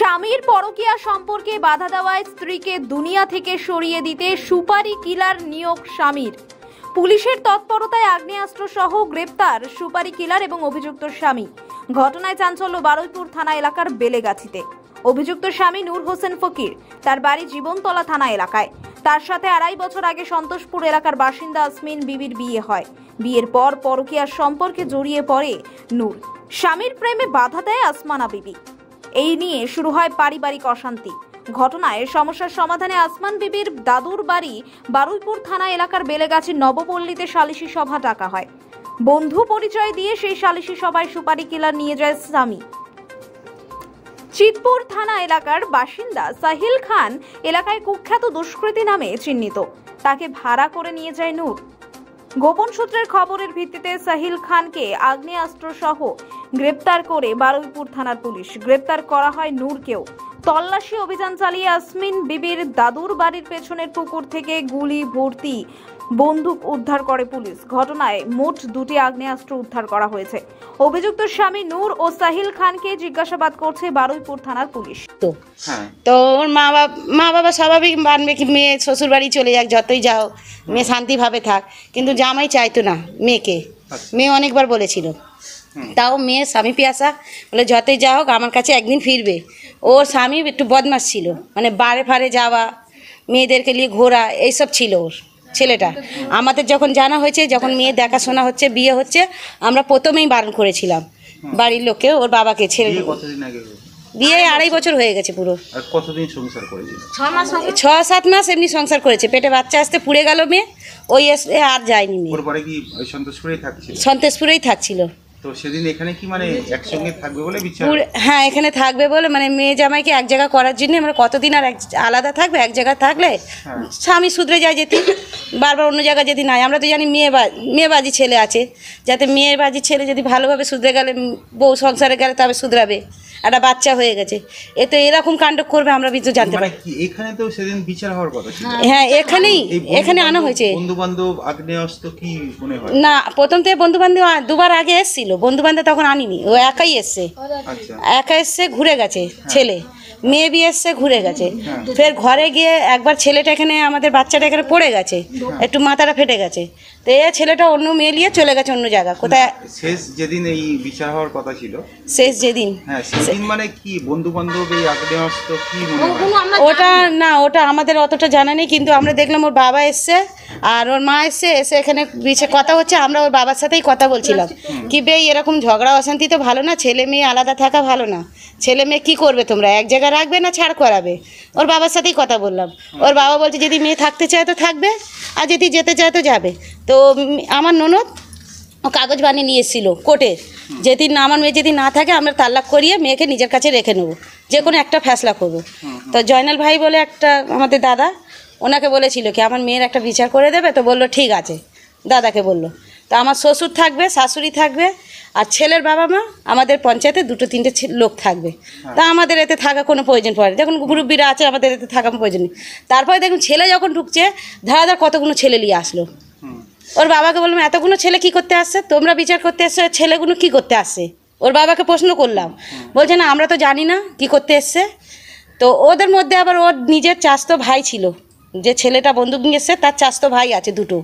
স্বামীর পরকীয়া সম্পর্কে বাধা দেওয়ায় স্ত্রীকে দুনিয়া থেকে সরিয়ে দিতে সুপারি কিলার নিয়োগ স্বামীর। পুলিশের তৎপরতায় আগ্নেয়াস্ত্র সহ গ্রেপ্তার সুপারি কিলার এবং অভিযুক্ত স্বামী। ঘটনায় চাঞ্চল্য বারুইপুর থানা এলাকার বেলেগাছিতে। অভিযুক্ত স্বামী নূর হোসেন ফকির, তার বাড়ি জীবনতলা থানা এলাকায়। তার সাথে 2.5 বছর আগে সন্তোষপুর এলাকার বাসিন্দা আসমিন বিবির বিয়ে হয়। বিয়ের পর পরকীয়ার সম্পর্কে জড়িয়ে পড়ে নূর। স্বামীর প্রেমে বাধা দেয় আসমানা বিবি। এই নিয়ে শুরু হয় পারিবারিক অশান্তি। ঘটনায় সমস্যার সমাধানে আসমান বিবির দাদুর বাড়ি বারুইপুর থানা এলাকার বেলেগাছির নবপল্লীতে সালিশি সভা ডাকা হয়। বন্ধু পরিচয় দিয়ে সেই সালিশি সভায় সুপারি কিলার নিয়ে যায় স্বামী। চিতপুর থানা এলাকার বাসিন্দা সাহিল খান এলাকায় কুখ্যাত দুষ্কৃতী নামে চিহ্নিত। তাকে ভাড়া করে নিয়ে যায় নূর। গোপন সূত্রের খবরের ভিত্তিতে সাহিল খানকে আগ্নেয়াস্ত্র সহ গ্রেপ্তার করে বারুইপুর থানার পুলিশ। গ্রেপ্তার করা হয় নূরকেও। তল্লাশি অভিযান চালিয়ে আসমিন বিবির দাদুর বাড়ির পেছনের পুকুর থেকে গুলি ভর্তি বন্দুক উদ্ধার করে পুলিশ। ঘটনায় মোট 2টি আগ্নেয়াস্ত্র উদ্ধার করা হয়েছে। অভিযুক্ত স্বামী নূর ও সাহিল খানকে জিজ্ঞাসাবাদ করছে বারুইপুর থানার পুলিশ। তো ওর মা বাবা স্বাভাবিক মানবে কি মেয়ে শ্বশুর বাড়ি চলে যাক, যতই যাও মেয়ে শান্তিভাবে থাক, কিন্তু জামাই চাইতো না মেয়েকে। মেয়ে অনেকবার বলেছিল, তাও মেয়ে স্বামী পিয়াসা বলে যতই যা হোক আমার কাছে একদিন ফিরবে। ওর স্বামী একটু বদমাশ ছিল, মানে বারে ফারে যাওয়া, মেয়েদেরকে নিয়ে ঘোরা, এইসব ছিল ওর ছেলেটা। আমাদের যখন জানা হয়েছে, যখন মেয়ে দেখাশোনা হচ্ছে, বিয়ে হচ্ছে, আমরা প্রথমেই বারণ করেছিলাম বাড়ির লোককে, ওর বাবাকে। ছেলে বিয়ে 2.5 বছর হয়ে গেছে পুরো। আর কতদিন সংসার করেছিল? 6-7 মাস এমনি সংসার করেছে। পেটে বাচ্চা আসতে পুড়ে গেল মেয়ে, ওই এসে আর যায়নি মেয়ে। ওর পরে কি ওই সন্তোষপুরেই থাকছিল? সন্তোষপুরেই থাকছিল। তো সেদিন এখানে কি মানে একসঙ্গে থাকবে বলে বিচার? হ্যাঁ, এখানে থাকবে বলে, মানে মেয়ে জামাইকে এক জায়গা করার জন্য আমরা কতদিন আর আলাদা থাকবে? এক জায়গায় থাকলে স্বামী শুধরে যায়, যেতে বারবার অন্য জায়গায় যদি নাই। আমরা তো জানি মেয়েবাজি ছেলে আছে, যাতে মেয়েবাজি ছেলে যদি ভালোভাবে শুধরে গেলে, বউ সংসারে গেলে তবে শুধরাবে। একটা বাচ্চা হয়ে গেছে, এ তো এরকম কাণ্ড করবে আমরা কিন্তু জানতে পারি। এখানে তো সেদিন বিচার হওয়ার কথা ছিল। হ্যাঁ, এখানে আনা হয়েছে। বন্ধু বান্ধব আগ্নেয়াস্ত্র কি মনে হয়? না, প্রথম থেকে বন্ধু বান্ধব 2বার আগে এসেছিল। বন্ধু বান্ধব তখন আনিনি, ও একাই এসছে। একা এসছে, ঘুরে গেছে ছেলে। মেয়ে বিয়ে এসছে, ঘুরে গেছে। ফের ঘরে গিয়ে একবার ছেলেটা এখানে, আমাদের বাচ্চাটা এখানে পড়ে গেছে, একটু মাথাটা ফেটে গেছে। তো এই ছেলেটা অন্য মেয়ে নিয়ে চলে গেছে অন্য জায়গা। কোথায় শেষ যেদিন এই বিচার হওয়ার কথা ছিল, শেষ যেদিন, হ্যাঁ সেদিন মানে কি বন্ধু বান্ধব এই আগ্নেয়াস্ত্র কি মনে হয়? ওটা না, ওটা আমাদের অতটা জানা নেই, কিন্তু আমরা দেখলাম ওর বাবা এসছে আর ওর মা এসে এখানে কথা হচ্ছে। আমরা ওর বাবার সাথেই কথা বলছিলাম কি বেই এরকম ঝগড়া অশান্তি তো ভালো না, ছেলে মেয়ে আলাদা থাকা ভালো না। ছেলে মেয়ে কী করবে তোমরা, এক জায়গায় রাখবে না ছাড় করাবে? ওর বাবার সাথেই কথা বললাম। ওর বাবা বলছে যদি মেয়ে থাকতে চায় তো থাকবে, আর যদি যেতে চায় তো যাবে। তো আমার ননদ ও কাগজ বানিয়ে নিয়ে এসেছিল কোর্টে, যেদিন আমার মেয়ে যদি না থাকে আমরা তালাক করিয়ে মেয়েকে নিজের কাছে রেখে নেবো, যে কোনো একটা ফ্যাসলা করবো। তো জয়নাল ভাই বলে একটা আমাদের দাদা, ওনাকে বলেছিল কি আমার মেয়ের একটা বিচার করে দেবে। তো বললো ঠিক আছে, দাদাকে বললো। তো আমার শ্বশুর থাকবে, শাশুড়ি থাকবে, আর ছেলের বাবা মা আমাদের পঞ্চায়েতে 2-3টে লোক থাকবে। তা আমাদের এতে থাকা কোনো প্রয়োজন পড়ে, যখন গ্রুপবিরা আছে আমাদের এতে থাকা প্রয়োজন নেই। তারপরে দেখুন ছেলে যখন ঢুকছে, ধারাধার কতগুলো ছেলে নিয়ে আসলো। ওর বাবাকে বললাম এতগুলো ছেলে কি করতে আসছে, তোমরা বিচার করতে এসছো, ছেলেগুলো কি করতে আসছে? ওর বাবাকে প্রশ্ন করলাম, বলছে না আমরা তো জানি না কি করতে এসছে। তো ওদের মধ্যে আবার ওর নিজের চাচাতো ভাই ছিল, যে ছেলেটা বন্দুক নিয়ে এসছে তার চাচাতো ভাই আছে 2টো,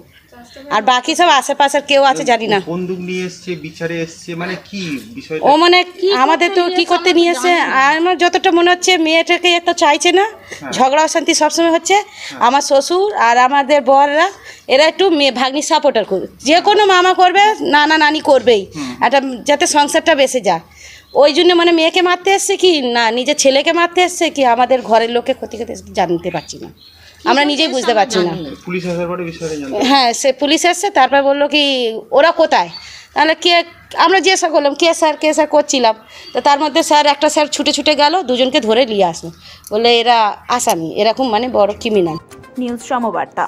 আর বাকি সব আশেপাশের কেউ আছে জানি না। বন্দুক নিয়ে এসছে, বিচারে এসছে, মানে কি বিষয়? ও মানে আমাদের তো কি করতে নিয়ে এসছে, আমার যতটা মনে হচ্ছে মেয়েটাকে তো চাইছে না, ঝগড়া অশান্তি সবসময় হচ্ছে। আমার শ্বশুর আর আমাদের বররা এরা একটু মেয়ে ভাগ্নি সাপোর্টার করবে, যে কোনো মামা করবে, নানা নানি করবেই, একটা যাতে সংসারটা বেঁচে যায়। ওই জন্য মানে মেয়েকে মারতে এসছে কি না নিজের ছেলেকে মারতে এসছে কি আমাদের ঘরের লোককে ক্ষতি করতে জানতে পারছি না, আমরা নিজেই বুঝতে পারছি না। হ্যাঁ, সে পুলিশ এসছে, তারপর বললো কি ওরা কোথায়, তাহলে কে, আমরা জিজ্ঞাসা করলাম কে স্যার করছিলাম। তো তার মধ্যে একটা স্যার ছুটে গেল, 2জনকে ধরে নিয়ে আসলো, বলে এরা আসামি, এরকম মানে বড় ক্রিমিনাল। নিউজ সমবার্তা।